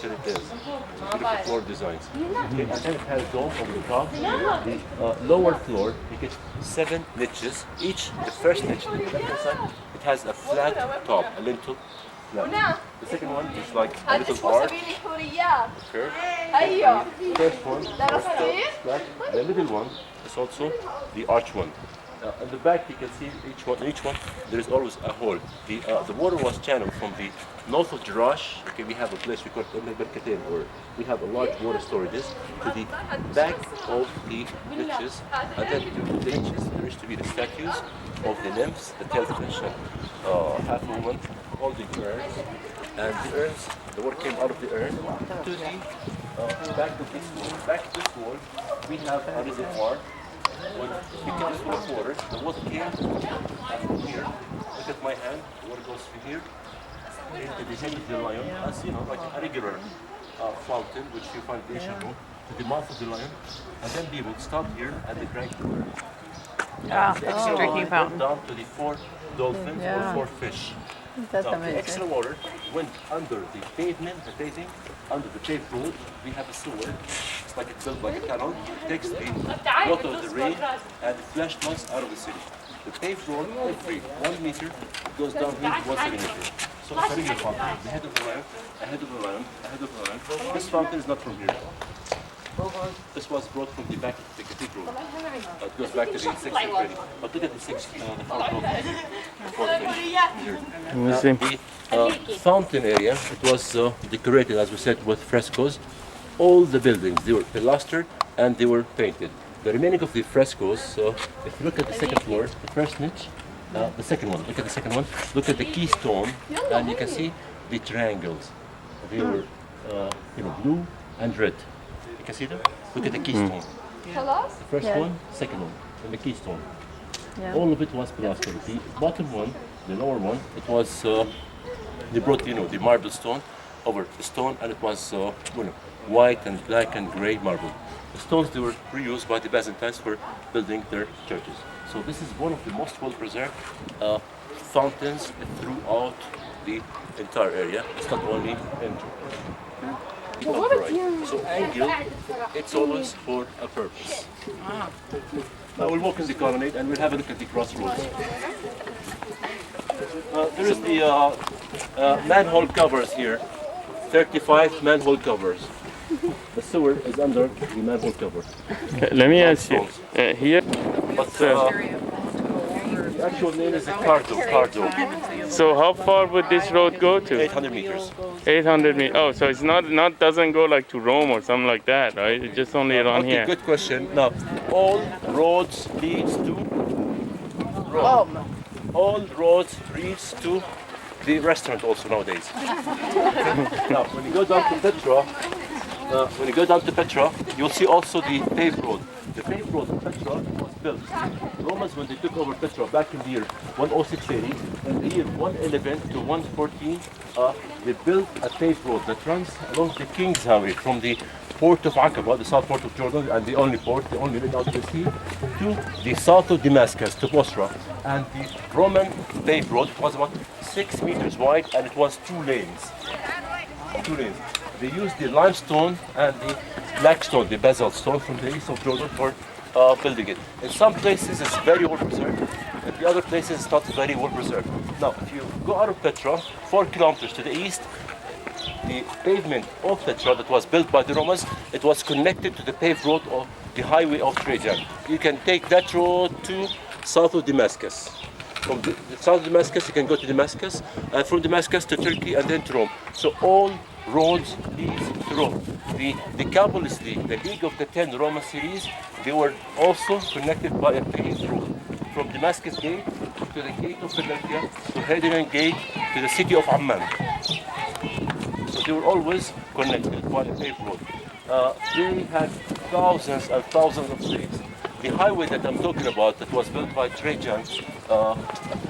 structure it is. Look at floor designs. Okay, and then it has dome over the top. The lower floor, you get 7 niches. Each, the first niche, the left side, it has a flat top, a lintel. Flat. The second one is like a little arch. Curve. The first one is flat. The middle one is also the arch one. At the back, you can see each one, there is always a hole. The water was channeled from the north of Jerash. Okay, we have a place we call it Berkatain, or we have a large water storages, to the back of the niches. And then to the niches, there used to be the statues of the nymphs, the tailed fish, and half woman holding urns. And the urns, the water came out of the urn to the back of this wall. Back to this wall, we have a reservoir. When we get this much water, the water came from here. Look at my hand, the water goes through here into the head of the lion, as you know, like a regular fountain, which you find in the ancient Rome, to the mouth of the lion, and then they would stop here and they drank the water. The extra water went down to the 4 dolphins or 4 fish. That's Now, the amazing. extra water went under the pavement, under the paved road. We have a sewer. It's like it's built like a tunnel. It takes the water of the rain and the flash floods out of the city. The paved road, every 1 meter, goes down here 1 centimeter. So it's a regular fountain. The head of the lion, ahead of the lion, ahead of the lion. This fountain is not from here. This was brought from the back of the cathedral. It goes back to the 6th century. But look at the 4th The fountain area, it was decorated, as we said, with frescoes. All the buildings, they were pilastered and they were painted. The remaining of the frescoes, so if you look at the second floor, the first niche, the second one, look at the second one, look at the keystone, and you can see the triangles. They were blue and red. You can see them? Look at the keystone. The first one, second one, and the keystone. All of it was pilastered. The bottom one, the lower one, it was, they brought, the marble stone over the stone, and it was, white and black and gray marble. The stones, they were reused by the Byzantines for building their churches. So this is one of the most well-preserved fountains throughout the entire area. It's not only in So angle, it's always for a purpose. Now we'll walk in the colonnade and we'll have a look at the crossroads. There is the manhole covers here, 35 manhole covers. The sewer is under the manhole cover. Let me ask you, here, But the actual name is Cardo. so how far would this road go to? 800 meters. 800 meters. Oh, so it's not doesn't go like to Rome or something like that, right? It's just only around Okay, here. good question. Now, all roads leads to Rome. All roads leads to the restaurant also nowadays. Now, when you go down to Petra, you'll see also the paved road. The paved road of Petra was built. Romans, when they took over Petra back in the year 106 AD, in the year 111 to 114, they built a paved road that runs along the King's Highway from the port of Aqaba, the south port of Jordan, and the only port, the only lane out to the sea, to the south of Damascus, to Bosra. And the Roman paved road was about 6 meters wide, and it was 2 lanes. 2 lanes. They used the limestone and the black stone, the basalt stone from the east of Jordan for building it. In some places it's very well preserved, in the other places it's not very well preserved. Now, if you go out of Petra, 4 kilometers to the east, the pavement of Petra that was built by the Romans, it was connected to the paved road of the highway of Trajan. You can take that road to south of Damascus. From the south of Damascus, you can go to Damascus, and from Damascus to Turkey, and then to Rome. So all roads lead to Rome. The Kabbalists League, the League of the 10 Roman cities, they were also connected by a paved road. From Damascus Gate to the Gate of Philadelphia, to Hadrian Gate, to the city of Amman. So they were always connected by a paved road. They had thousands and thousands of slaves. The highway that I'm talking about, that was built by Trajan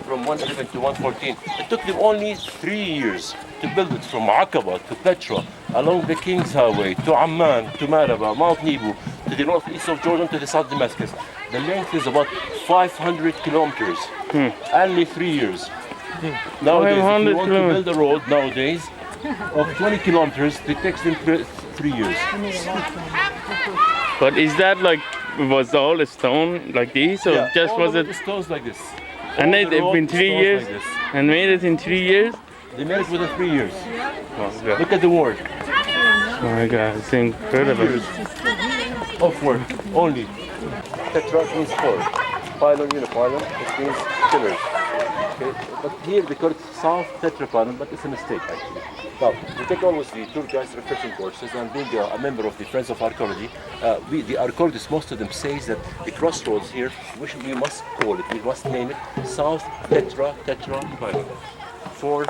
from 111 to 114, it took them only 3 years to build it from Aqaba to Petra, along the King's Highway, to Amman, to Maraba, Mount Nebo, to the northeast of Jordan, to the south of Damascus. The length is about 500 kilometers, only 3 years. Nowadays, if you want to build a road nowadays, of 20 kilometers, it takes them 3 years. But is that like was all stone like this, or Yeah, just all was of it? stones like this. And All they've the road been 3 stones years like this. and made it in 3 years. They made it within 3 years. Oh, God. Look at the word. Oh my God, it's incredible. Years of work only. Tetra means four. Pylon, unipylon, it means pillars. Okay, but here they call it South Tetrapylon, but it's a mistake actually. Now, we take always the tour guides refreshing courses, and being a member of the Friends of Archaeology, the archaeologists, most of them says that the crossroads here, we must call it, we must name it South Tetrapylon. Four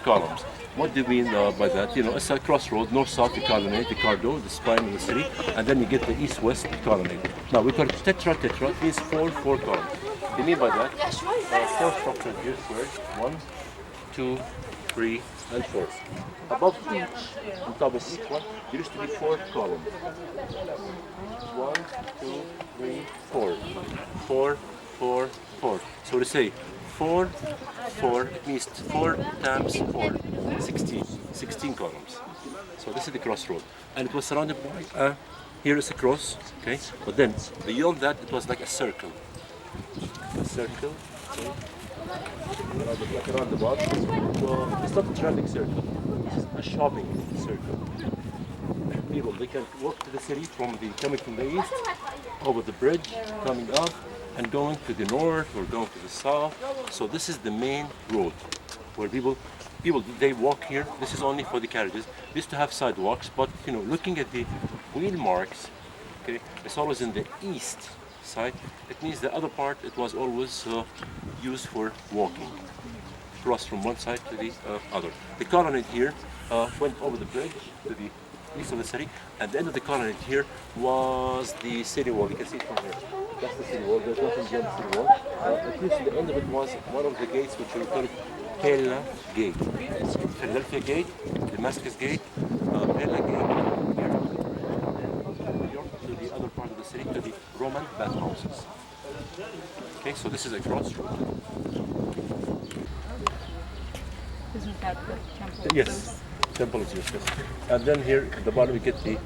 columns. What do we mean by that? You know, it's a crossroad, north-south, the colonnade, the cardo, the spine of the city, and then you get the east-west, the colonnade. Now, we call it tetra, it means four columns. What do you mean by that? Four structures here, squares, 1, 2, 3, and 4. Above each, on top of each one, there used to be 4 columns. 1, 2, 3, 4. 4, 4, 4. So to say, 4, it means 4 times 4, 16 columns. So this is the crossroad. And it was surrounded by, here is a cross, okay? But then, beyond that, it was like a circle. A circle, okay? Around the bottom. So it's not a traffic circle, it's a shopping circle. People, they can walk to the city coming from the east, over the bridge, coming up, and going to the north or going to the south. So this is the main road where people they walk here. This is only for the carriages. They used to have sidewalks, but you know, looking at the wheel marks, okay, it's always in the east side. It means the other part it was always used for walking, cross from one side to the other. The colonnade here went over the bridge to the east of the city, and the end of the colonnade here was the city wall. You can see it from here. That's the city wall. There's nothing beyond the city wall. At least the end of it was one of the gates, which we call it Pella Gate. Philadelphia Gate, Damascus Gate, Pella Gate, here, New York, to the other part of the city, to the Roman bathhouses. Okay, so this is a crossroad. Isn't that the temple? Yes, temple is used, yes. And then here at the bottom we get the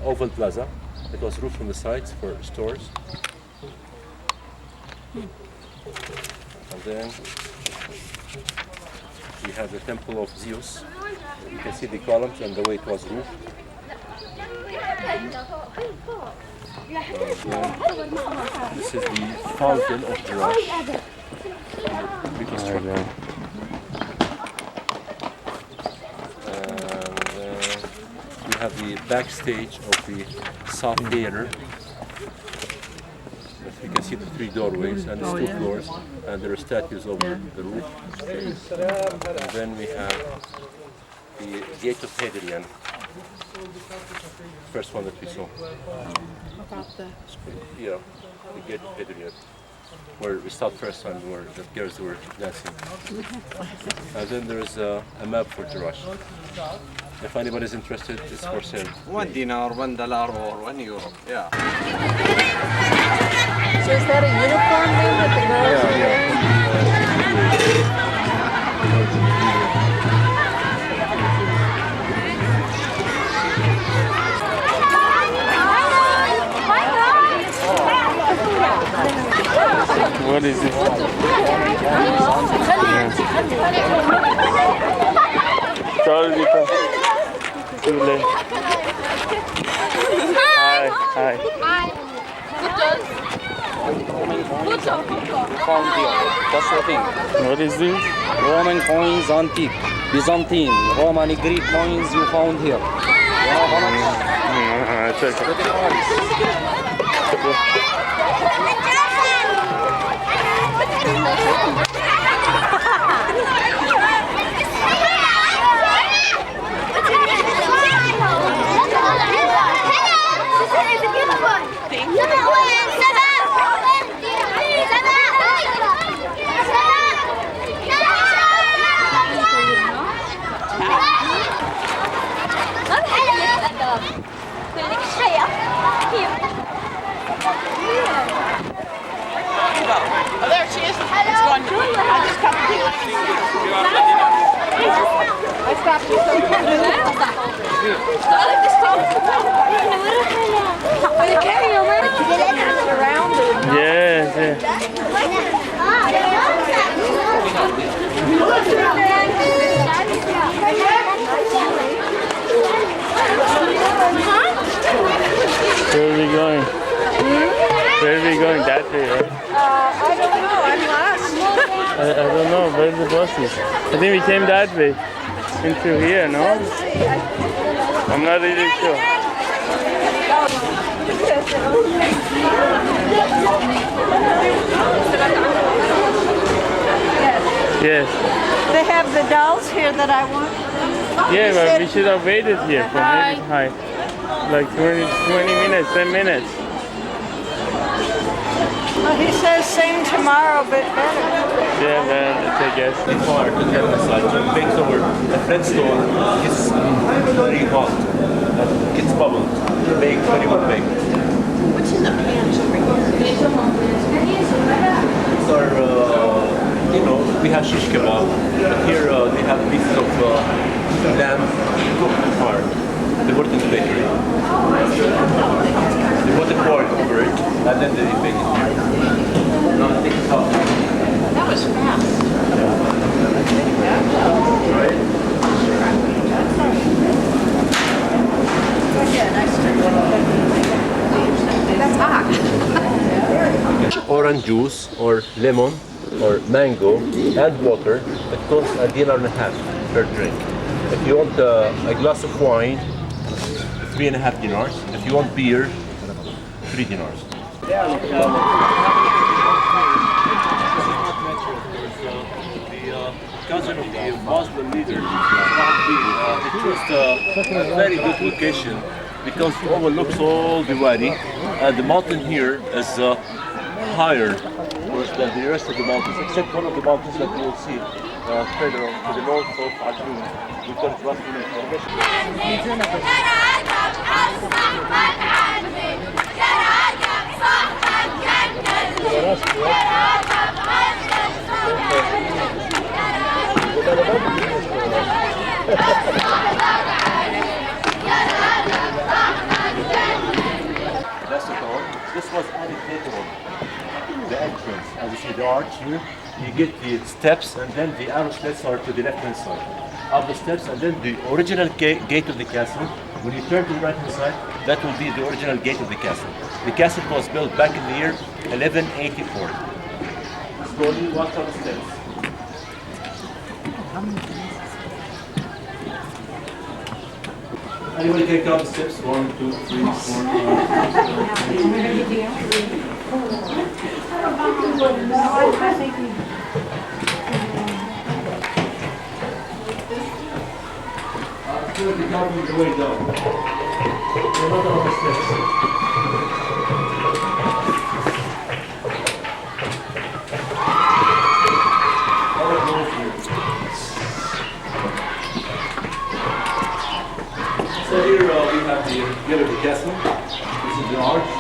oval plaza. It was roofed from the sides for stores. And then we have the temple of Zeus. You can see the columns and the way it was roofed. This is the fountain of Jerash. Reconstructed. We have the backstage of the South Theater. You can see the 3 doorways and the 2 floors, and there are statues over the roof. And then we have the Gate of Hadrian, first one that we saw. About the Yeah, the Gate of Hadrian, where we stopped first time, where the girls were dancing. And then there is a map for Jerash. If anybody's interested, it's for sale. $1, $1, or €1. Yeah. So is that a uniform thing that the girls are wearing? What is it? Sorry, Rita. Too late. Hi. Found here. That's the thing. What is this? Roman coins, antique, Byzantine, Roman Greek coins you found here. You know how much? It's okay. Look at all go? Oh, there she is. It's going. I'll just come and pick her. I stopped you so you can do that. You can't even let it around it. Yes, yes. Where are we going? Where are we going? That way, right? I don't know. I'm lost. I don't know. Where's the buses? I think we came that way. Into here, no? I'm not really sure. Yes. They have the dolls here that I want. Yeah, but we should have waited here for maybe like 20 minutes, 10 minutes. Well, he says same tomorrow, but better. Yeah, well, I guess. The car to get massage makes over a Flintstone gets very hot and gets bubbled. Make very good bake. What's in the pants over here? These are, you know, we have shish kebab. Here they have pieces of lamb cooked hard. They put it in the bakery. They put the pork over it and then they bake it here. Now take it out. That was fast. That's hot. Orange juice or lemon or mango and water. It costs $1.50 per drink. If you want a glass of wine, 3.5 dinars. If you want beer, 3 dinars. Cousin of the Muslim leader, it was a very good location because it overlooks all the wadi, and the mountain here is higher than the rest of the mountains, except one of the mountains that you will see further on to the north of Ajun. We call it Ras This was added later on. The entrance, as you see the arch here, you get the steps and then the arrow slits are to the left hand side. Up the steps and then the original gate of the castle. When you turn to the right hand side, that will be the original gate of the castle. The castle was built back in the year 1184. Slowly walk up the steps. Anybody can count the steps? 1, 2, 3, 4, 5. Counting the way down. There are not a lot of steps. So here we have the gate of the castle. This is the arch,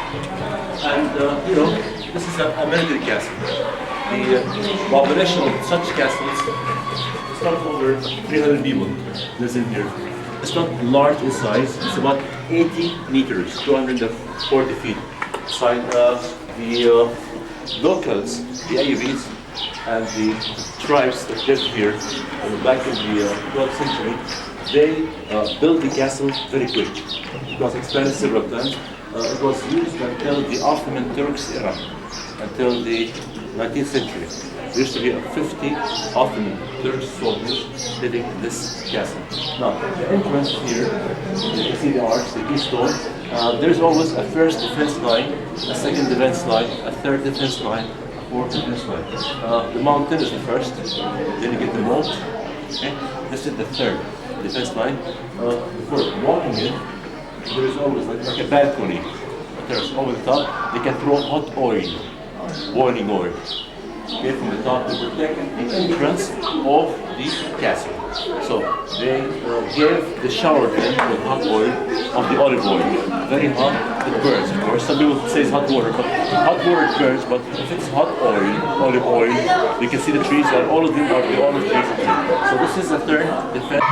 and you know this is a military castle. The population of such castles is not over 300 people lives in here. It's not large in size. It's about 80 meters, 240 feet. Side the locals, the Ayyubids, and the tribes that lived here back in the 12th century. They built the castle very quick. It was expanded several times. It was used until the Ottoman Turks era, until the 19th century. There used to be 50 Ottoman Turkish soldiers living in this castle. Now, the entrance here, you can see the arch, the east door. There's always a first defense line, a second defense line, a third defense line, a fourth defense line. The mountain is the first, then you get the moat. Okay? This is the third defense line. Before walking in, there is always like a balcony. There's over the top, they can throw hot oil, boiling oil. Okay, from the top to protect the entrance of the castle. So they gave the shower head with hot oil of the olive oil. Very hot, it burns of course. Some people say it's hot water, but hot water it burns, but if it's hot oil, olive oil, you can see the trees and all of them are the olive trees. So this is the third defense.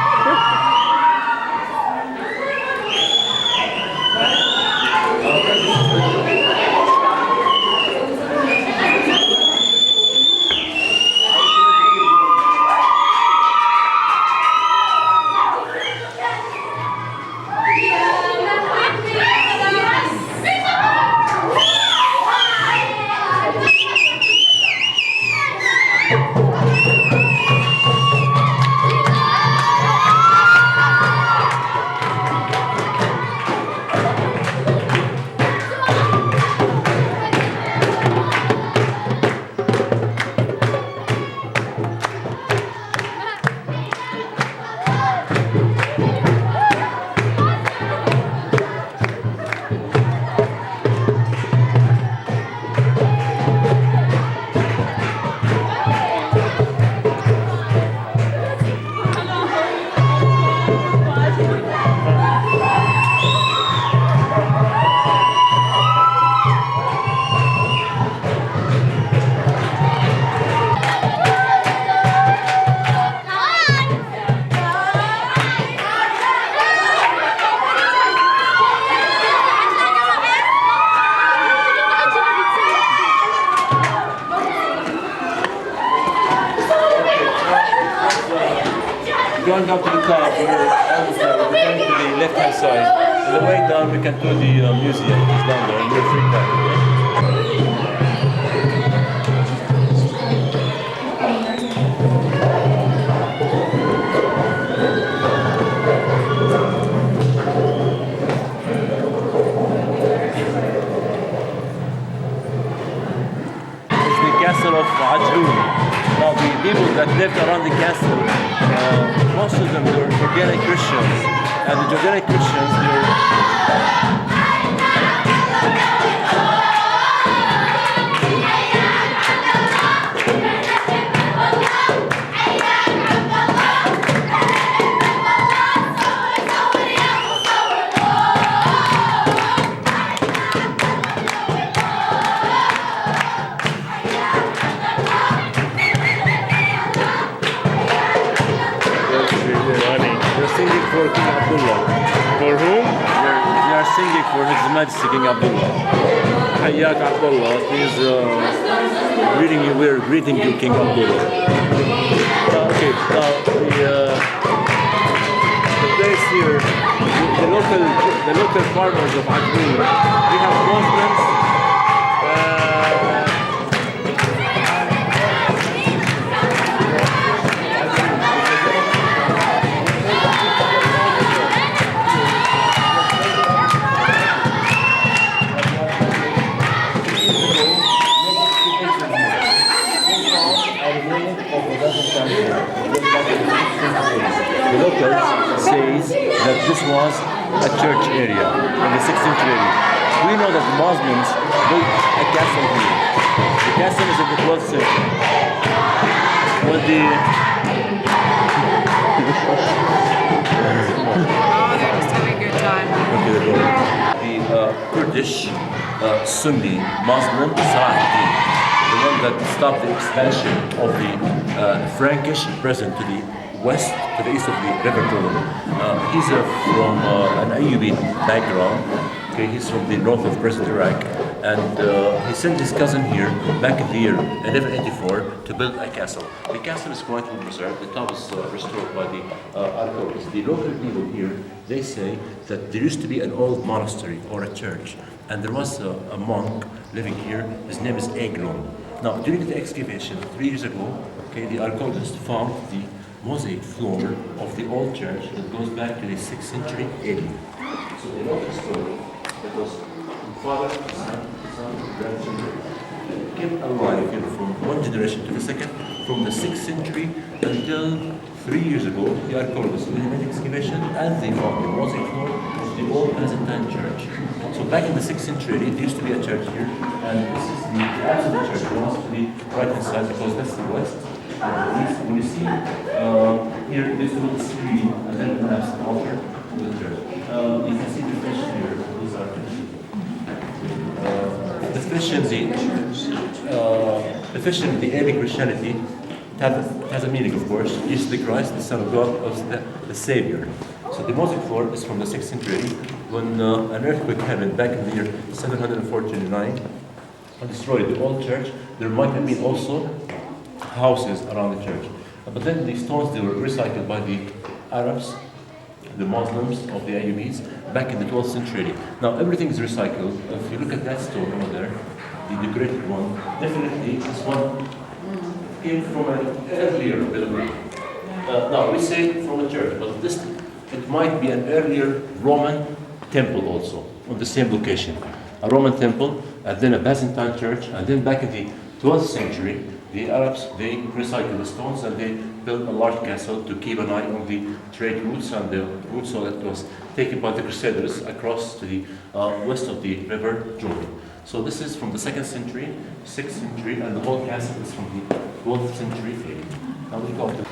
Going up to the top, we're almost there. We're going to the left-hand side. On the way down, we can do the museum. It's down there, and we're free time. It's the castle of Ajloun. Now, the people that lived around the castle, most of them were Jordanic Christians, and the Jordanic Christians, they're singing for King Abdullah. For whom? They are singing for His Majesty King Abdullah. Hayyak Abdullah is we're greeting you, King Abdullah. Okay, now the place here, the local farmers of Ajloun, we have Muslims. The locals says that this was a church area in the 6th century. We know that the Muslims built a castle here. The castle is in the 12th century. When the Just having a good time. the Kurdish Sunni Muslim Salah ad-Din, the one that stopped the expansion of the Frankish presence to the west, to the east of the River Jordan. He's from an Ayyubi background. Okay, he's from the north of present Iraq, and he sent his cousin here back in the year 1184 to build a castle. The castle is quite well preserved. The top is restored by the archaeologists. The local people here, they say that there used to be an old monastery or a church, and there was a monk living here. His name is Eglon. Now, during the excavation 3 years ago, okay, the archaeologists found the mosaic floor of the old church that goes back to the 6th century AD. So they know the story because father, son, grandchildren came alive from one generation to the second, from the 6th century until 3 years ago. The archaeologists did an excavation and they found the mosaic floor of the old Byzantine church. So back in the 6th century, there used to be a church here, and this is the apse of the church. It belongs to the right hand side because that's the west. When you see here this little screen, and then perhaps an altar to the church. You can see the fish here. These are fish. The fish in the fish in the early Christianity has a meaning, of course. Jesus the Christ, the Son of God, was the Savior. So the mosaic floor is from the 6th century, when an earthquake happened back in the year 749 and destroyed the old church. There might have been also houses around the church. But then the stones, they were recycled by the Arabs, the Muslims of the Ayyubids, back in the 12th century. Now everything is recycled. If you look at that stone over there, the decorated one, definitely this one came from an earlier building. Now we say from a church, but it might be an earlier Roman temple also, on the same location. A Roman temple, and then a Byzantine church, and then back in the 12th century, the Arabs, they recycled the stones and they built a large castle to keep an eye on the trade routes and the routes so that was taken by the Crusaders across to the west of the river Jordan. So this is from the 2nd century, 6th century, and the whole castle is from the 12th century. Now we go to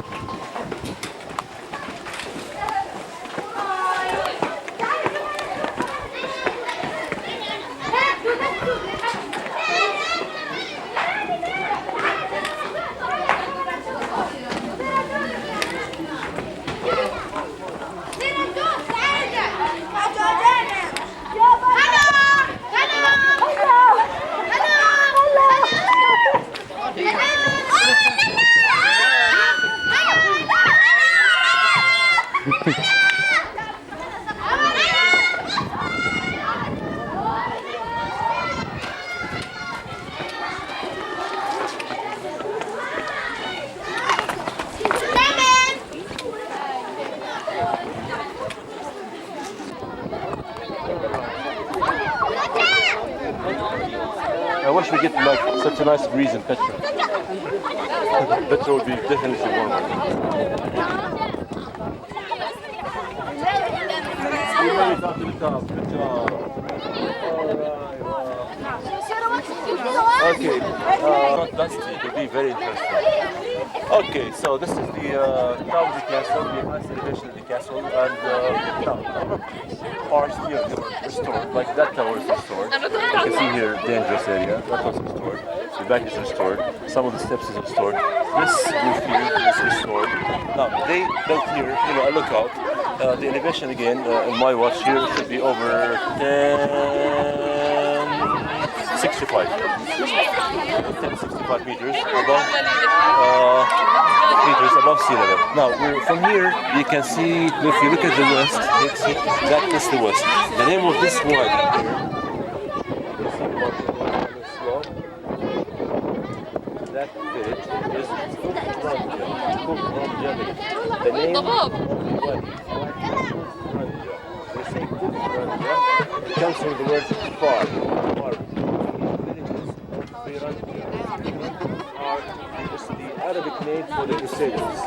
I wish we get like such a nice breeze in Petra. Petra would be definitely warmer. Okay, that's it will be very interesting. Okay, so this is the tower of the castle, the highest elevation of the castle, and parts here they were restored, like that tower is restored. You can see here, dangerous area, that was restored. The back is restored, some of the steps is restored. This roof here is restored. Now, they built here, a lookout. The elevation again, in my watch here, should be over 1065. 1065 meters above sea level. Now, from here, you can see, if you look at the west, that is the west. The name of this wadi here, that village is Kufranja. The name of the wadi, they say Kufranja, it comes from the word far. Are just the Arabic name for the Crusaders,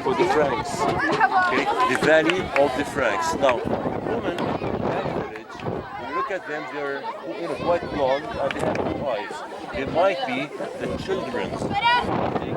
for the Franks. Okay, the Valley of the Franks. Now, women in that village, when you look at them, they're quite blonde and they have blue eyes. They might be the children of the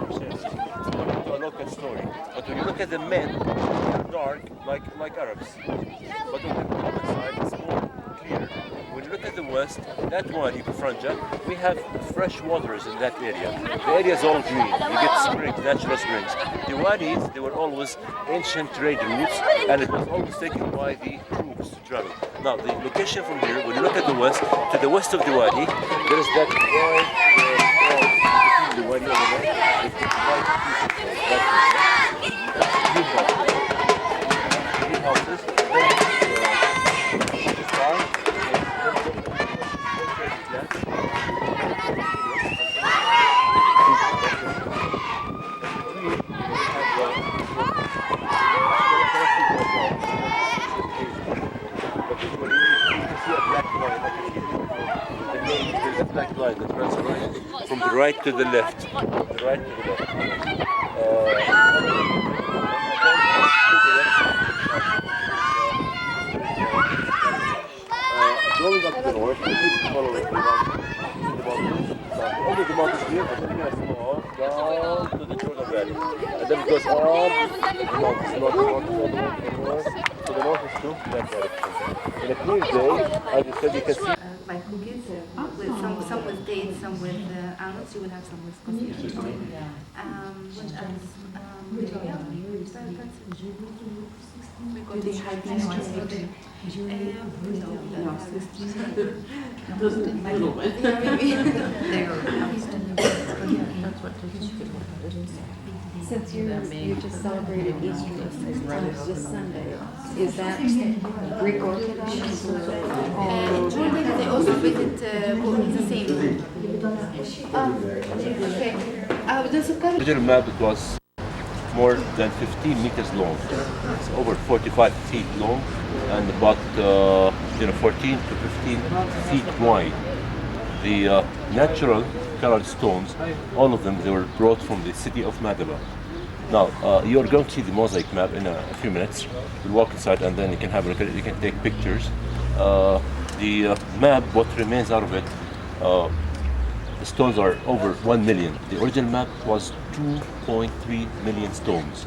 Crusaders, according to a local story. But when you look at the men, they're dark like Arabs. But on the women's side, it's more clear. When you look at the west, that one, Kufranja, we have fresh waters in that area. The area is all green. You get springs, natural springs. The wadis, they were always ancient trade routes, and it was always taken by the troops to travel. Now, the location from here, when you look at the west, to the west of the wadi, there is that wide, the wadi over there, houses. Black line that runs from the right to the left. From the right to the left. Going up to the north, we need to follow the mountains. Only the mountains here, but then you're going to go down to the Jordan Valley. Valley. And then it goes up, north, all the way from north. To the north is to that direction. In a clear day, as you said, you can see. Like cookies, with some with dates, some with almonds. You would have some with cookies. What else? Do they hide these Since you just celebrated Easter this Sunday, is that Greek Orthodox? In Jordan, they also visit the same. Okay. The original map, it was more than 15 meters long. It's over 45 feet long and about 14 to 15 feet wide. The natural colored stones, all of them, they were brought from the city of Madaba. Now, you're going to see the mosaic map in a few minutes. We'll walk inside and then you can have a look at it, you can take pictures. The map, what remains out of it, the stones are over 1 million. The original map was 2.3 million stones.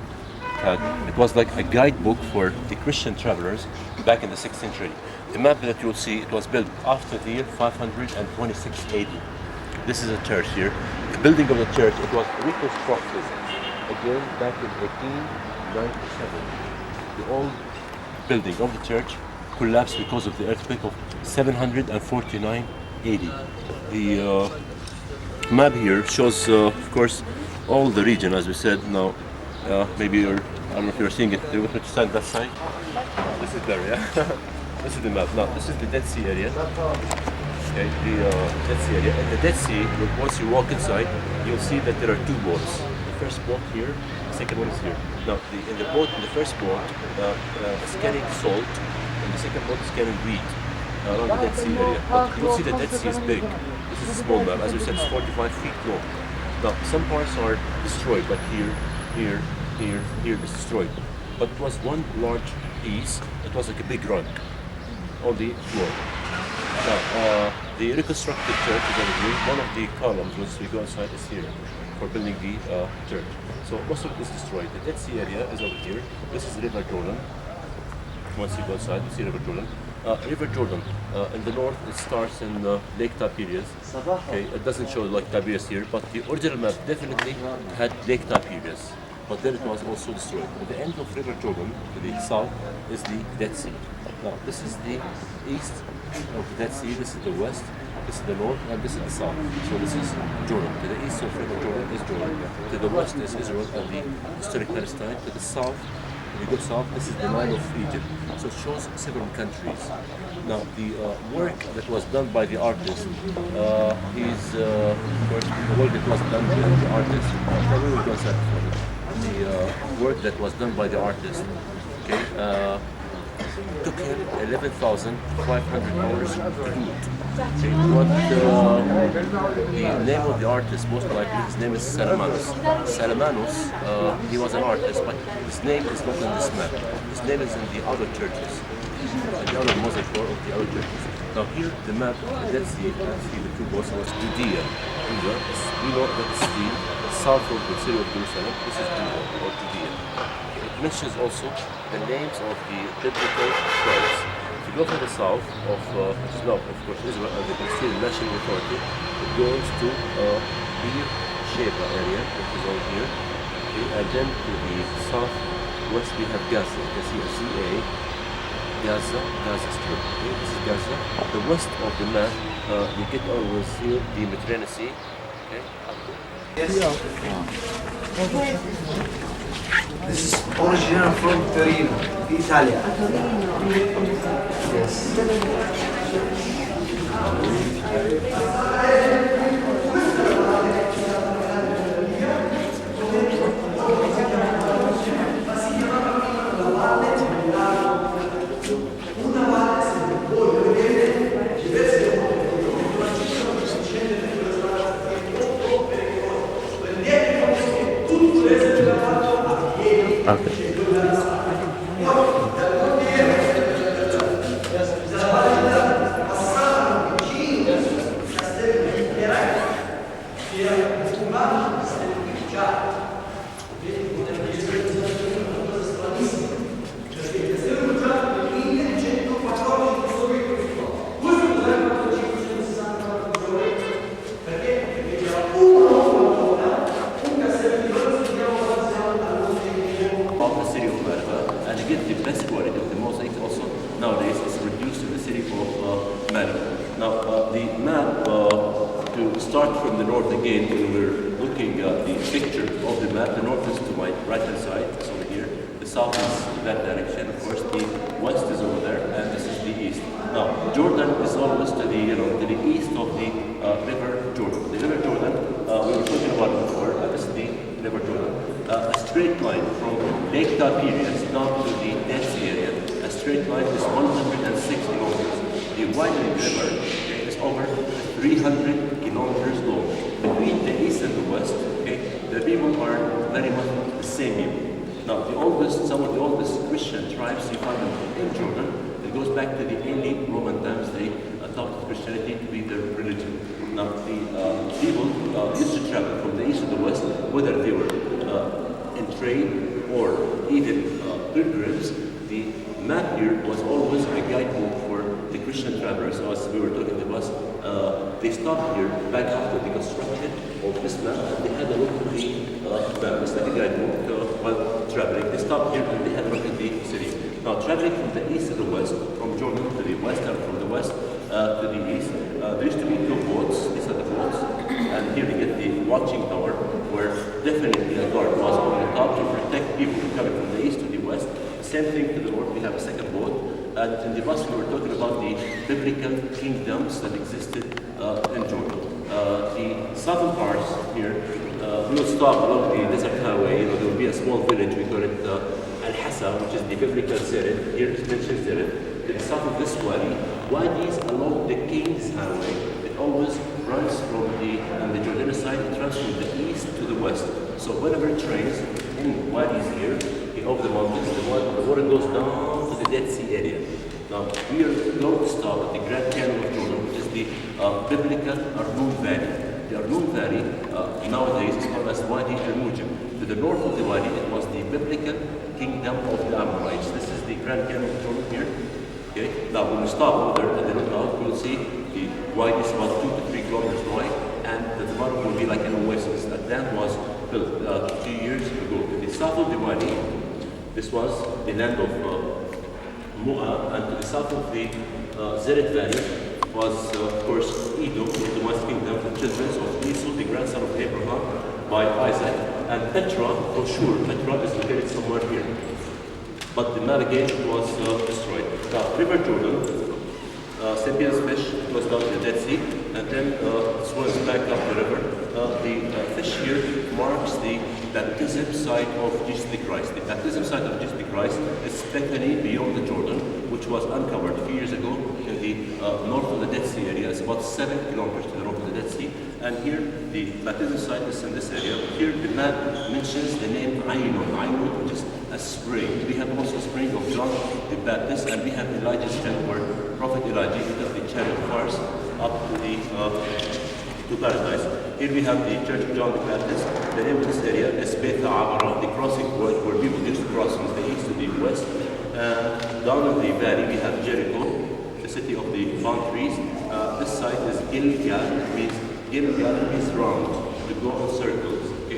It was like a guidebook for the Christian travelers back in the 6th century. The map that you'll see, it was built after the year 526 AD. This is a church here. The building of the church, it was reconstructed again back in 1897. The old building of the church collapsed because of the earthquake of 749 AD. The map here shows, of course, all the region, as we said. Now, maybe I don't know if you're seeing it. Do you want me to stand that side? This is better, yeah? This is the map. Now, this is the Dead Sea area. Okay, the Dead Sea area. In the Dead Sea, once you walk inside, you'll see that there are two boats. The first boat here, the second one is here. Now, in the first boat is carrying salt, and the second boat is carrying wheat around the Dead Sea area. But you'll see the Dead Sea is big. This is a small map. As we said, it's 45 feet long. Now, some parts are destroyed, but here is destroyed. But it was one large piece. It was like a big rug on the floor. Now, the reconstructed church is over here. One of the columns, once we go inside, is here for building the church. So most of it is destroyed. The Dead Sea area is over here. This is River Jordan. Once you go inside, you see River Jordan. River Jordan, in the north, it starts in Lake Tiberias. Okay, it doesn't show like Tiberias here, but the original map definitely had Lake Tiberias. But then it was also destroyed. At the end of River Jordan, to the south, is the Dead Sea. Now, this is the east of the Dead Sea, this is the west, this is the north, and this is the south. So this is Jordan. To the east of River Jordan is Jordan. To the west is Israel and the historic Palestine. To the south, when you go south, this is the Nile of Egypt. So it shows several countries. Now, the work that was done by the artist is, of course, the work that was done by the artist. The work that was done by the artist, okay, took him 11,500 hours to do it. Okay, what the name of the artist, most likely, his name is Salamanos. Salamanos, he was an artist, but his name is not in this map. His name is in the other churches, the other mosaic floor of the other churches. Now here, the map, the Dead Sea, the two boats was Judea. We know that it's the south of the city of Jerusalem. This is Judah or Judea. It mentions also the names of the biblical tribes. If you go to the south of Israel and the Palestinian National Authority, it goes to Beer Sheba area, which is over here. Okay, and then to the southwest we have Gaza. You can see a CA, Gaza Strip. Okay, this is Gaza. The west of the map, you get always here the Mediterranean Sea. Okay. This is original from Torino, Italy. Yes. Okay. nowadays is reduced to the city of Mali. Now, the map, to start from the north again, when we're looking at the picture of the map, the north is to my right-hand side, it's over here. The south is that direction, of course. The west is over there, and this is the east. Now, Jordan is always to the, to the east of the River Jordan. The River Jordan, we were talking about it before. This is the River Jordan. A straight line from Lake Tiberias down to the Dead Sea area. A straight line is 106 kilometers. The widening river is over 300 kilometers long. Between the east and the west, the people are very much the same people. Now, some of the oldest Christian tribes you find in Jordan, it goes back to the early Roman times. They adopted Christianity to be their religion. Now, the people used to travel from the east to the west, whether they were in trade or even pilgrims. The map here was always a guidebook for the Christian travelers. As we were talking about, they stopped here back after the construction of this map, and they had a look at the map. It's like a guidebook while traveling. They stopped here and they had a look at the city. Now, traveling from the east to the west, from Jordan to the west, and from the west to the east, there used to be two boats. These are the boats, and here you get the watching tower, where definitely a guard was on the top to protect people coming from the east to the west. Same thing to the north, we have a second boat. And in the bus, we were talking about the biblical kingdoms that existed in Jordan. The southern parts here, we will stop along the desert highway. There will be a small village, we call it Al-Hassa, which is the biblical Zered. Here it mentions Zered. To the south of this wadi, wadis along the King's Highway. It always runs from on the Jordanian side, it runs from the east to the west. So whenever it rains in wadis here, over the mountains, the water goes down to the Dead Sea area. Now, we are going to stop at the Grand Canyon of Jordan, which is the biblical Arnoon Valley. The Arnoon Valley nowadays is known as Wadi al-Mujib. To the north of the Wadi, it was the biblical kingdom of the Amorites. This is the Grand Canyon of Jordan here. Okay. Now, when we stop over there and then look out, we will see the wide is about 2 to 3 kilometers wide, and the bottom will be like an oasis. That dam was built 2 years ago. To the south of the Wadi, this was the land of Mu'ah, and to the south of the Zered Valley was, of course, Edom, the West Kingdom, the children of Esau, the grandson of Abraham, by Isaac, and Petra, for sure, Petra is located somewhere here. But the navigation was destroyed. Now, River Jordan, St. Peter's fish goes down to the Dead Sea, and then swims back up the river. The fish here marks the baptism site of Jesus the Christ. The baptism site of Jesus the Christ is Bethany beyond the Jordan, which was uncovered a few years ago in the north of the Dead Sea area. It's about 7 kilometers to the north of the Dead Sea. And here, the baptism site is in this area. Here, the map mentions the name Ainun, which is a spring. We have also a spring of John the Baptist, and we have Elijah's tent where Prophet Elijah took the chariot of fire up to paradise. Here we have the Church of John the Baptist. The name of this area is Beit Abara, the crossing point where people used to cross from the east to the west. Down in the valley we have Jericho, the city of the palm trees. This site is Gilgal, means round, to go in circles. Okay,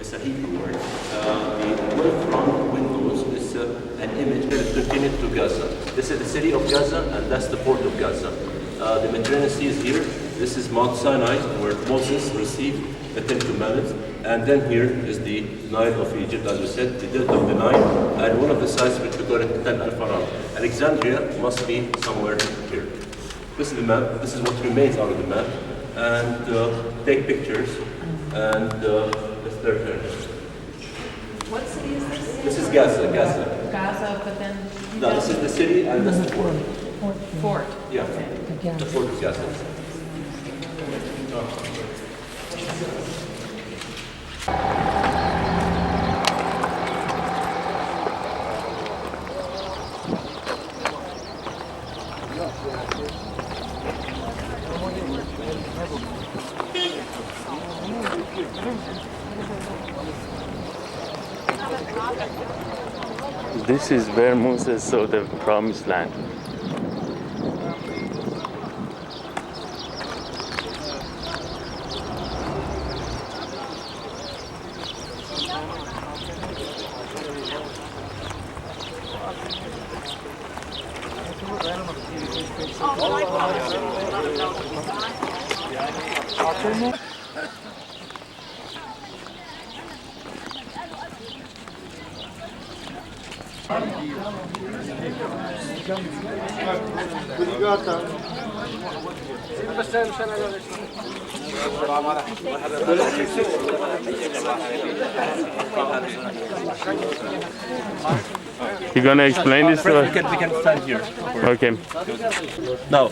it's a Hebrew word. The word round windows is an image that is pertaining to Gaza. This is the city of Gaza, and that's the port of Gaza. The Mediterranean Sea is here. This is Mount Sinai, where Moses received the Ten Commandments. And then here is the Nile of Egypt, as we said, the delta of the Nile, and one of the sites which we call it Tel al-Faran. Alexandria must be somewhere here. This is the map. This is what remains out of the map. And take pictures. And let's turn. What city is this? This is Gaza. Gaza, but then... No, this is the city, and that's the port. Fort. Yeah, the port of Gaza. This is where Moses saw the promised land. You gonna explain this to We us? can stand here. Okay. Now,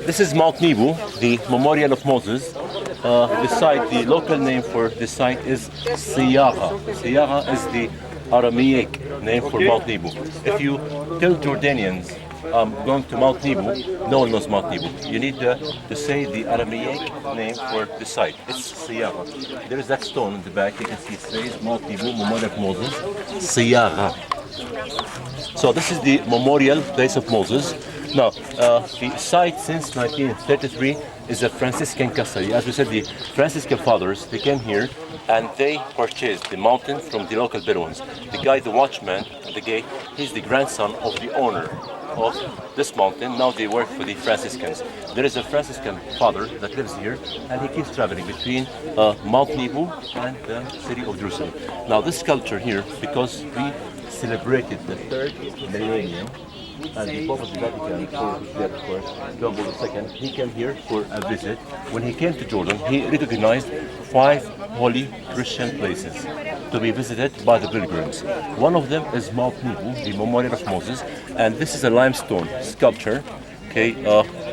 this is Mount Nebo, the memorial of Moses. The site, the local name for this site is Siyaga. Siyaga is the Aramaic name for Mount Nebo. If you tell Jordanians going to Mount Nebo, no one knows Mount Nebo. You need to say the Aramaic name for the site. It's Siyaga. There is that stone in the back. You can see it says Mount Nebo, memorial of Moses, Siyaga. So this is the memorial place of Moses. Now, the site since 1933 is a Franciscan custody. As we said, the Franciscan fathers, they came here and they purchased the mountain from the local Bedouins. The guy, the watchman at the gate, he's the grandson of the owner of this mountain. Now they work for the Franciscans. There is a Franciscan father that lives here and he keeps traveling between Mount Nebo and the city of Jerusalem. Now this sculpture here, because we celebrated the third millennium, and the Pope of the Vatican, for his death, of course, John Paul II, he came here for a visit. When he came to Jordan, he recognized 5 holy Christian places to be visited by the pilgrims. One of them is Mount Nebo, the memorial of Moses, and this is a limestone sculpture, okay,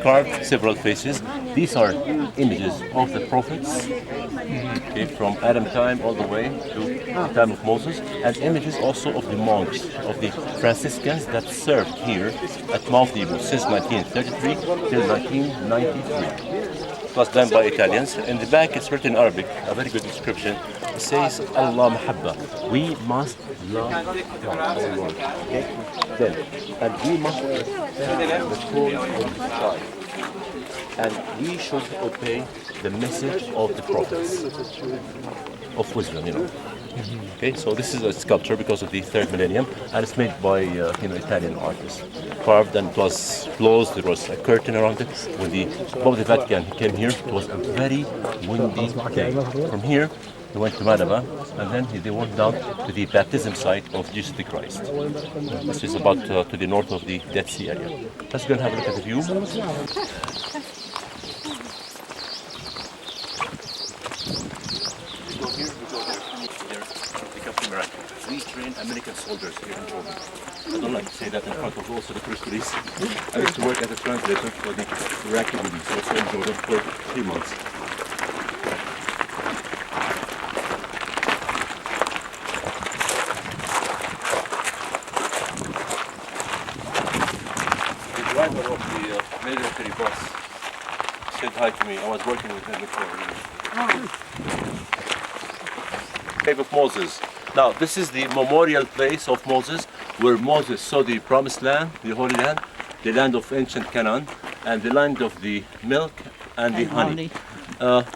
carved several faces. These are images of the prophets, okay, from Adam time all the way to the time of Moses, and images also of the monks, of the Franciscans that served here at Mount Nebo since 1933 till 1993. It was done by Italians. In the back it's written in Arabic, a very good description. It says, Allah Mahabba. We must love God, our Lord. Okay? Then, and we must respect the call of the sky. And we should obey the message of the prophets of wisdom, you know. Okay, so this is a sculpture because of the third millennium, and it's made by Italian artists. Carved, and it was closed. There was a curtain around it. When the Pope of the Vatican came here, it was a very windy day. From here, he went to Manama, and then they went down to the baptism site of Jesus the Christ. This is about to the north of the Dead Sea area. Let's go and have a look at the view. We train American soldiers here in Jordan. I don't like to say that in front of also the Kurdish police. I used to work as a translator for the Iraqi police also in Jordan for 3 months. The driver of the military bus said hi to me. I was working with him before. Cave of Moses. Now, this is the memorial place of Moses, where Moses saw the promised land, the Holy Land, the land of ancient Canaan, and the land of the milk and the honey.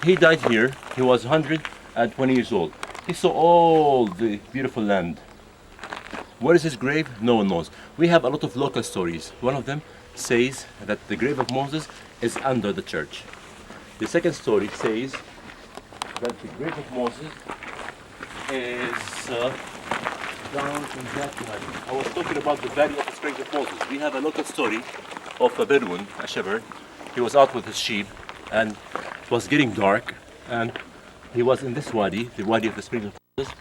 He died here. He was 120 years old. He saw all the beautiful land. Where is his grave? No one knows. We have a lot of local stories. One of them says that the grave of Moses is under the church. The second story says that the grave of Moses is down in that valley. I was talking about the valley of the springs of Moses. We have a local story of a Bedouin, a shepherd. He was out with his sheep and it was getting dark, and he was in this wadi, the wadi of the springs of Moses.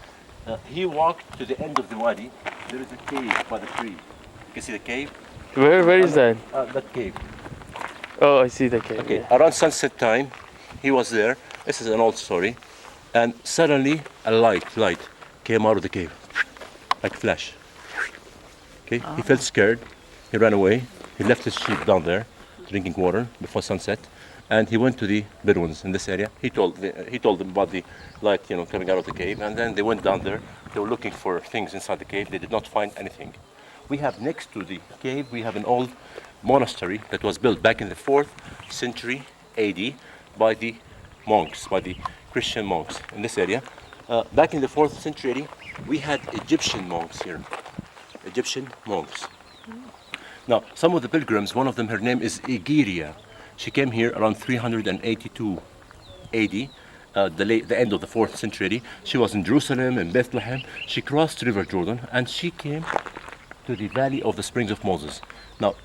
He walked to the end of the wadi. There is a cave by the tree. You can see the cave? Where is that? That cave. Oh, I see the cave. Okay, Yeah. around sunset time, he was there. This is an old story. And suddenly a light came out of the cave, like flash. Okay, he felt scared. He ran away. He left his sheep down there, drinking water before sunset, and he went to the Bedouins in this area. He told them about the light, coming out of the cave, and then they went down there. They were looking for things inside the cave. They did not find anything. We have next to the cave, we have an old monastery that was built back in the 4th century AD by the monks, by the Christian monks in this area. Back in the 4th century, we had Egyptian monks here. Egyptian monks. Now, some of the pilgrims, one of them, her name is Egeria. She came here around 382 AD, the end of the 4th century. She was in Jerusalem, in Bethlehem. She crossed River Jordan and she came to the Valley of the Springs of Moses. Now,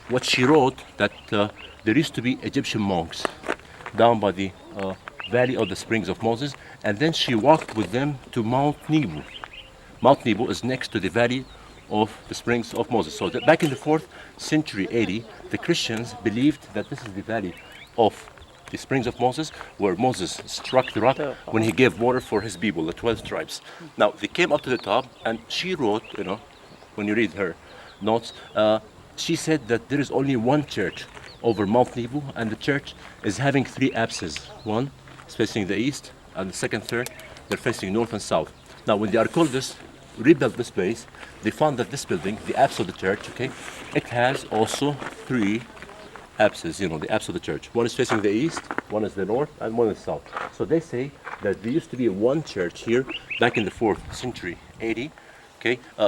what she wrote, that there used to be Egyptian monks down by the Valley of the Springs of Moses, and then she walked with them to Mount Nebo. Mount Nebo is next to the Valley of the Springs of Moses. So back in the 4th century AD, the Christians believed that this is the Valley of the Springs of Moses, where Moses struck the rock when he gave water for his people, the 12 tribes. Now, they came up to the top, and she wrote, when you read her notes, she said that there is only one church over Mount Nebo, and the church is having 3 apses. One is facing the east, and the second, third, they're facing north and south. Now, when the archaeologists rebuilt this place, they found that this building, the apse of the church, it has also 3 apses, the apse of the church. One is facing the east, one is the north, and one is south. So they say that there used to be one church here back in the 4th century AD,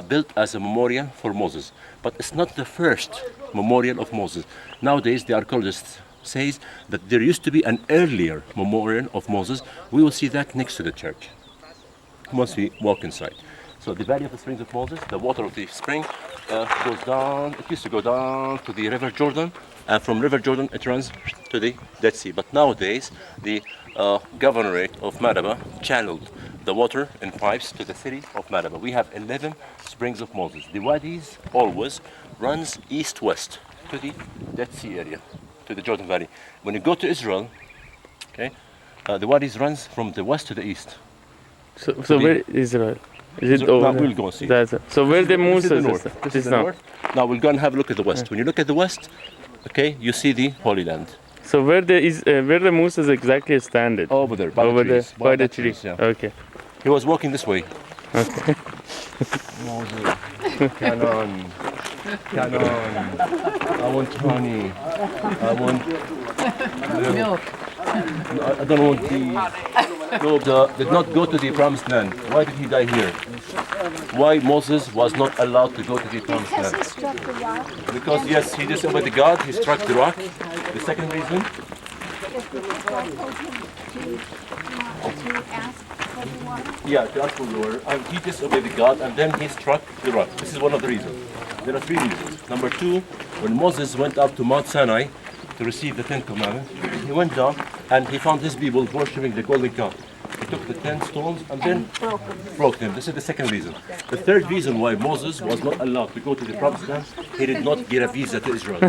built as a memorial for Moses. But it's not the first memorial of Moses. Nowadays, the archaeologists says that there used to be an earlier memorial of Moses. We will see that next to the church once we walk inside. So the Valley of the Springs of Moses, the water of the spring goes down. It used to go down to the River Jordan, and from River Jordan it runs to the Dead Sea. But nowadays the governorate of Maraba channeled the water in pipes to the city of Maraba. We have 11 springs of Moses. The wadis always runs east-west to the Dead Sea area, to the Jordan Valley. When you go to Israel, the wadis runs from the west to the east. So where is Israel? Is it over? Now we'll go and see. So where the This is the Moses north. This is the north. Now we'll go and have a look at the west. When you look at the west, you see the Holy Land. So where the Moses exactly standing? Over there, by Over the there, trees. by the that tree. trees, yeah. Okay. He was walking this way. Okay. Moses, Canon. I want honey. I want milk. I don't want the. No, did not go to the promised land. Why did he die here? Why Moses was not allowed to go to the promised land? He struck the rock. Because yes, he disobeyed God. He struck the rock. The second reason. Because the God told him to ask for the water. Yeah, to ask for the water. And he disobeyed God, and then he struck the rock. This is one of the reasons. There are 3 reasons. Number 2, when Moses went up to Mount Sinai to receive the 10 Commandments, he went down and he found his people worshipping the golden calf. He took the 10 stones and then broke them. This is the second reason. The third reason why Moses was not allowed to go to the promised land, he did not get a visa to Israel.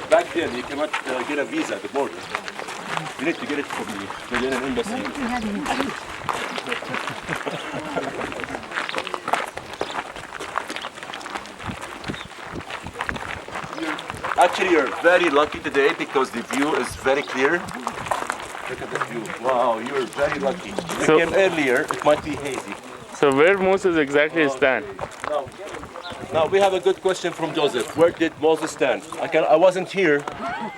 Back then, you cannot get a visa at the border. You need to get it from the Canadian embassy. Actually, you're very lucky today because the view is very clear. Look at this view. Wow, you're very lucky. If you came earlier, it might be hazy. So where Moses exactly stand? Now we have a good question from Joseph. Where did Moses stand? I wasn't here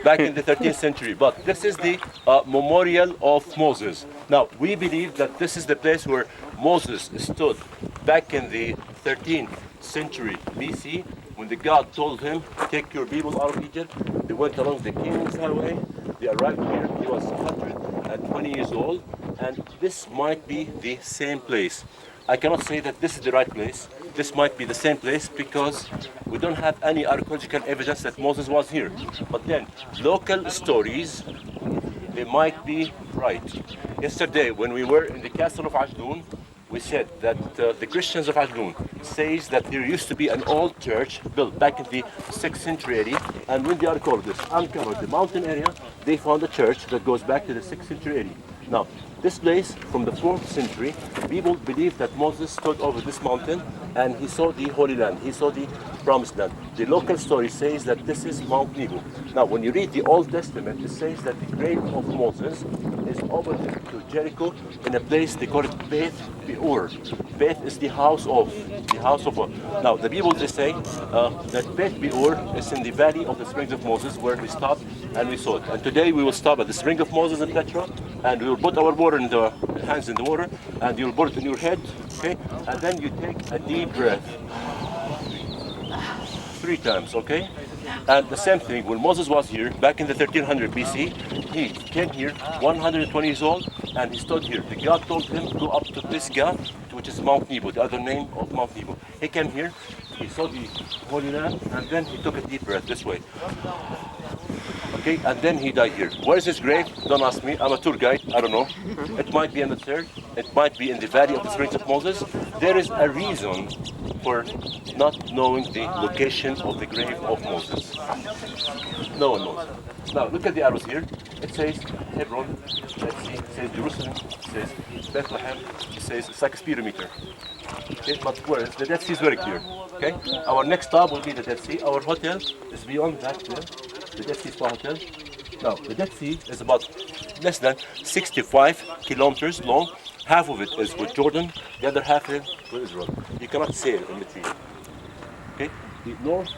back in the 13th century, but this is the memorial of Moses. Now we believe that this is the place where Moses stood back in the 13th century BC when the God told him, take your people out of Egypt. They went along the King's Highway. They arrived here. He was 120 years old, and this might be the same place. I cannot say that this is the right place. This might be the same place because we don't have any archaeological evidence that Moses was here. But then, local stories, they might be right. Yesterday, when we were in the castle of Ajloun, we said that the Christians of Ajloun says that there used to be an old church built back in the 6th century AD, and when the archaeologists uncovered the mountain area, they found a church that goes back to the 6th century AD. Now, this place from the 4th century, people believe that Moses stood over this mountain and he saw the Holy Land, he saw the Promised Land. The local story says that this is Mount Nebo. Now, when you read the Old Testament, it says that the grave of Moses is Moses opened to Jericho in a place they call it Beth Peor. Beth is the house of. Now the people they say that Beth Peor is in the valley of the springs of Moses, where we stopped and we saw it. And today we will stop at the spring of Moses in Petra, and we will put our water in the hands in the water, and you will put it in your head, okay? And then you take a deep breath 3 times, okay? And the same thing, when Moses was here, back in the 1300 BC, he came here, 120 years old, and he stood here. The God told him, go up to Pisgah, which is Mount Nebo, the other name of Mount Nebo. He came here, he saw the Holy Land, and then he took a deep breath this way. Okay, and then he died here. Where is his grave? Don't ask me, I'm a tour guide, I don't know. It might be in the desert, it might be in the valley of the springs of Moses. There is a reason for not knowing the location of the grave of Moses. No one knows. Now look at the arrows here. It says Hebron, let's see, it says Jerusalem, it says Bethlehem, it says 6 kilometers. Okay, but where is the Dead Sea is very clear. Okay, our next stop will be the Dead Sea. Our hotel is beyond that there, the Dead Sea Spa Hotel. Now the Dead Sea is about less than 65 kilometers long. Half of it is with Jordan, the other half is with Israel. You cannot sail in between. Okay, the north,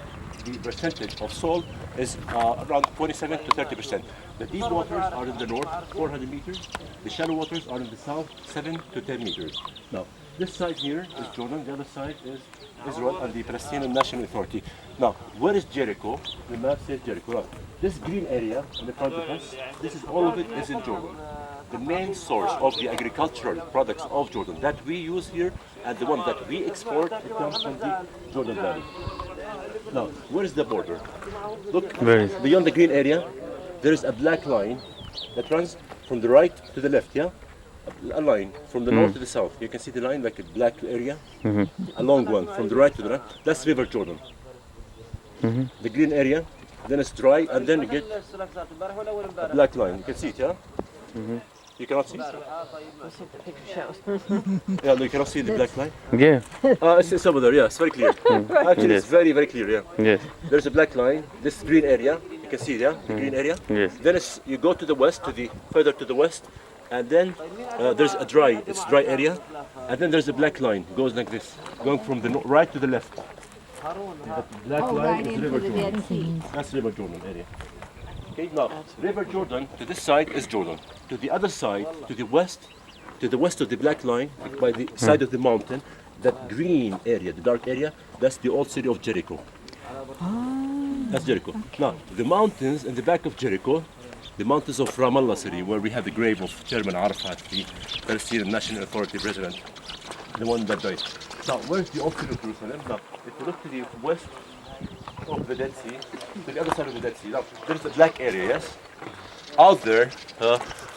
the percentage of salt is around 27 to 30%. The deep waters are in the north, 400 meters. The shallow waters are in the south, 7 to 10 meters. Now, this side here is Jordan, the other side is Israel and the Palestinian National Authority. Now, where is Jericho? The map says Jericho. Now, this green area in the front of us, this is all of it is in Jordan. The main source of the agricultural products of Jordan that we use here and the one that we export, it comes from the Jordan Valley. Now, where is the border? Look, beyond the green area, there is a black line that runs from the right to the left, yeah? A line from the north to the south. You can see the line like a black area, a long one from the right to the left. That's River Jordan. The green area, then it's dry, and then you get a black line. You can see it, yeah? You cannot see it? Yeah, no, you cannot see the black line? Yeah. It's over there, yeah, it's very clear. Actually, it's very, very clear, yeah. Yes. There's a black line, this green area, you can see it, yeah? The green area. Yes. Then you go to the west, further to the west, and then there's a dry area, and then there's a black line, goes like this, going from the right to the left. The black line is River Jordan. That's River Jordan area. Okay, now River Jordan to this side is Jordan. To the other side, to the west of the black line, by the side of the mountain, that green area, the dark area, that's the old city of Jericho. That's Jericho. Now the mountains in the back of Jericho, the mountains of Ramallah city, where we have the grave of Chairman Arafat, the Palestinian National Authority president, the one that died. Now, where's the old city of Jerusalem? Now, if you look to the west of the Dead Sea, to the other side of the Dead Sea, now, there's a black area, yes? Out there,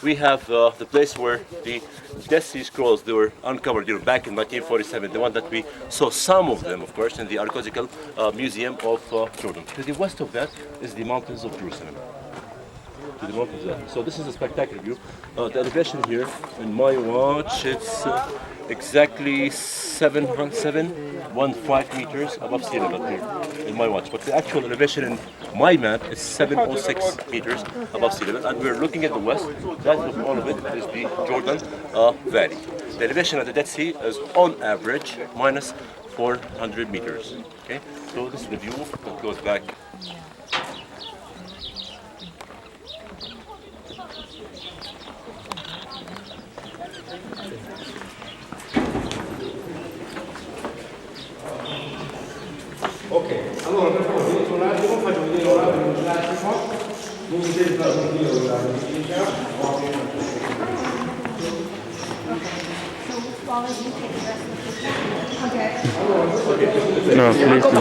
we have the place where the Dead Sea Scrolls, they were uncovered back in 1947, the one that we saw some of them, of course, in the Archaeological Museum of Jordan. To the west of that is the mountains of Jerusalem. To the mountains there. So this is a spectacular view. The elevation here, in my watch, it's exactly 715 meters above sea level here, in my watch. But the actual elevation in my map is 706 meters above sea level. And we're looking at the west. That of all of it is the Jordan Valley. The elevation of the Dead Sea is on average minus 400 meters. Okay, so this is the view that goes back. Ok, allora per favore dietro un attimo faccio vedere l'orario di un attimo, non mi devi fare un giro l'orario di No, please go.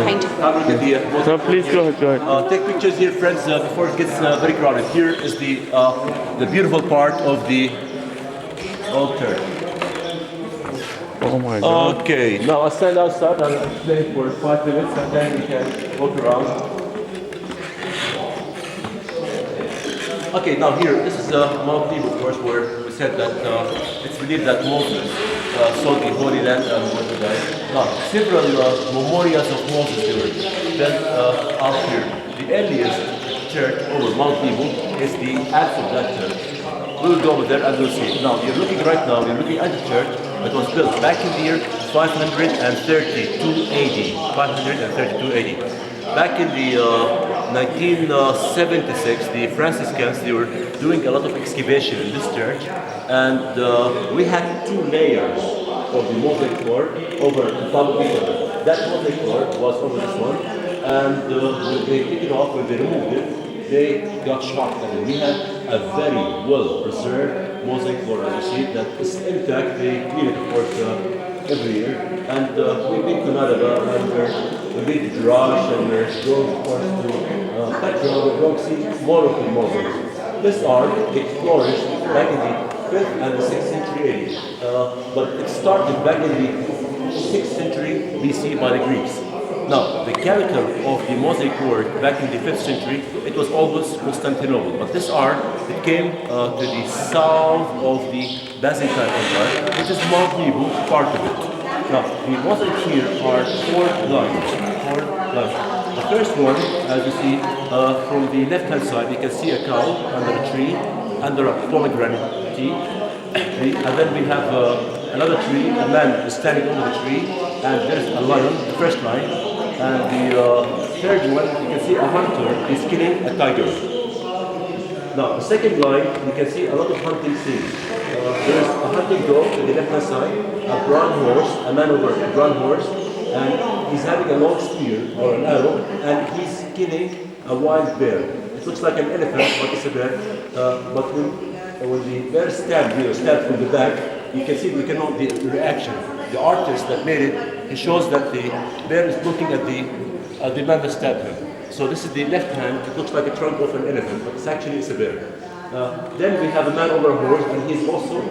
No, please go ahead. Take pictures here, friends, before it gets very crowded. Here is the beautiful part of the altar. Oh my God. Okay, now I'll stand outside and I'll explain for 5 minutes and then we can walk around. Okay, now here, this is Mount Nebo, of course, where we said that it's believed that Moses saw the Holy Land and what he died. Now, several memorials of Moses were built out here. The earliest church over Mount Nebo is the Al-Fawzat Church. we'll go over there and we'll see. Now, you're looking right now, you're looking at the church. It was built back in the year 532 AD. 532 AD. Back in the 1976, the Franciscans, they were doing a lot of excavation in this church, and we had 2 layers of the mosaic work over the top of each other. That mosaic work was over this one, and when they took it off, when they removed it, they got shocked. I mean, we had a very well preserved mosaic work, as you see, that is intact. They clean it, of course, every year. And we've been to Nadaba, and we've been to Jerash, and we're going, of course, to Petra. We're going to see more of the mosaics. This art, it flourished back in the 5th and the 6th century AD. But it started back in the 6th century BC by the Greeks. Now, the character of the mosaic work back in the 5th century, it was always Constantinople. But this art, it came to the south of the Byzantine Empire, which is Mount Nebo, part of it. Now, the mosaic here are 4 lines. The first one, as you see, from the left-hand side, you can see a cow under a tree, under a pomegranate tree. And then we have another tree, a man is standing over the tree, and there's a lion, the first line. And the third one, you can see a hunter is killing a tiger. Now, the second line, you can see a lot of hunting scenes. There's a hunting dog to the left-hand side, a brown horse, a man over a brown horse, and he's having a long spear or an arrow, and he's killing a wild bear. It looks like an elephant, but it's a bear. But when the bear stabbed from the back, you can see the reaction. The artist that made it, he shows that the bear is looking at the man that stabbed him. So this is the left hand. It looks like a trunk of an elephant, but it's actually a bear. Then we have a man over a horse, and he's also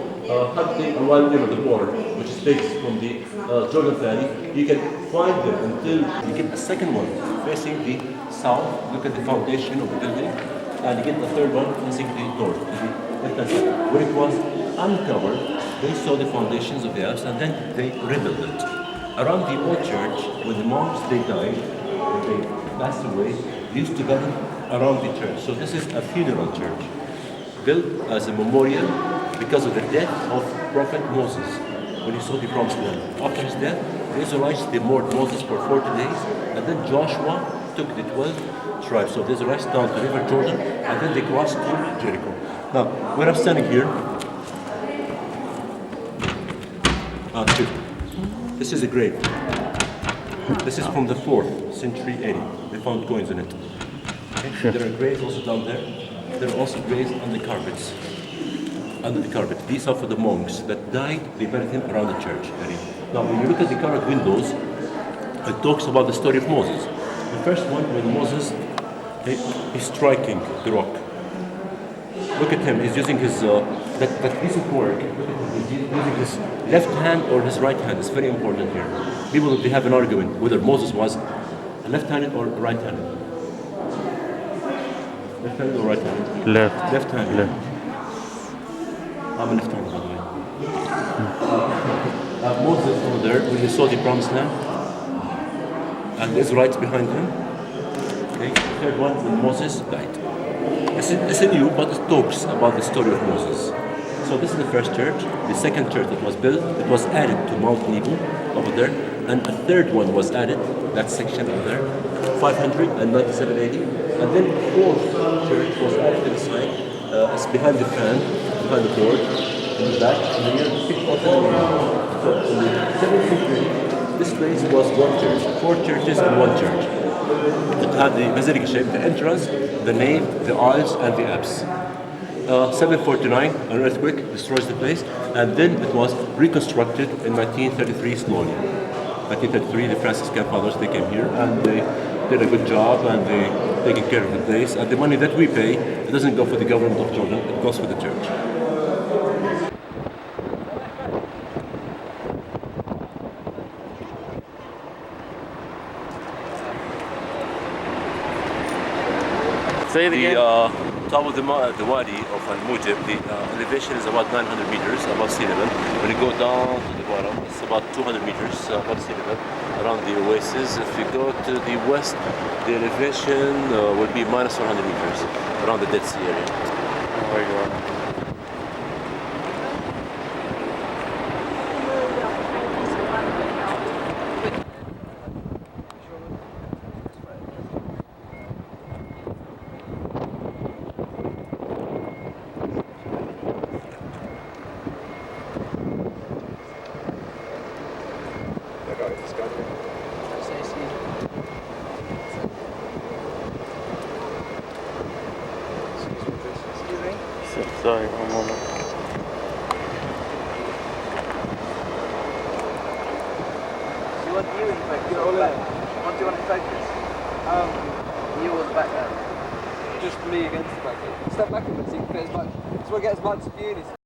hunting a wild deer, the boar, which is pigs from the Jordan Valley. You can find them until you get a second one facing the south. Look at the foundation of the building, and you get the third one facing the north. When it was uncovered, they saw the foundations of the house, and then they rebuilt it. Around the old church, when the monks they died, when they passed away, they used to gather around the church. So this is a funeral church, built as a memorial because of the death of Prophet Moses when he saw the promised land. After his death, the Israelites they mourned Moses for 40 days, and then Joshua took the 12 tribes of the Israelites down to River Jordan, and then they crossed to Jericho. Now, when I'm standing here, this is a grave. This is from the 4th century AD. They found coins in it. Okay? There are graves also down there. There are also graves on the carpets. Under the carpet. These are for the monks that died. They buried him around the church area. Now, when you look at the carved windows, it talks about the story of Moses. The first one, when Moses is striking the rock. Look at him. He's using his that piece of work. Look at him. He's using his left hand or his right hand. It's very important here. People they have an argument whether Moses was left-handed or right-handed. Left-handed or right-handed? Left. Left-handed. Left. I'm a left-handed, by the way. Moses over there, when he saw the promised land, and the Israelites behind him. Okay. The third one, when Moses died. It's new, but it talks about the story of Moses. So this is the first church. The second church that was built, it was added to Mount Nebo over there, and a third one was added, that section over there, 597 AD, and then the fourth church was added to the side. It's behind the fan, behind the board, in the back, in the year 647. So in the 7th century, this place was one church, 4 churches and 1 church. It had the basilica shape, the entrance, the nave, the aisles, and the apse. 749, an earthquake destroys the place, and then it was reconstructed in 1933 slowly. 1933, the Franciscan fathers, they came here, and they did a good job, and they taking care of the place. And the money that we pay, it doesn't go for the government of Jordan, it goes for the church. Say it again. The top of the wadi of Al-Mujib, the elevation is about 900 meters above sea level. When you go down to the bottom, it's about 200 meters above sea level around the oasis. If you go to the west, the elevation will be minus 100 meters around the Dead Sea area. Oh my God. Sorry, one moment. You want you in fact, you're all in. What do you want to focus? You or the back there? Just me against the back. Step back a bit so you can fit as much. Just want to get as much viewing as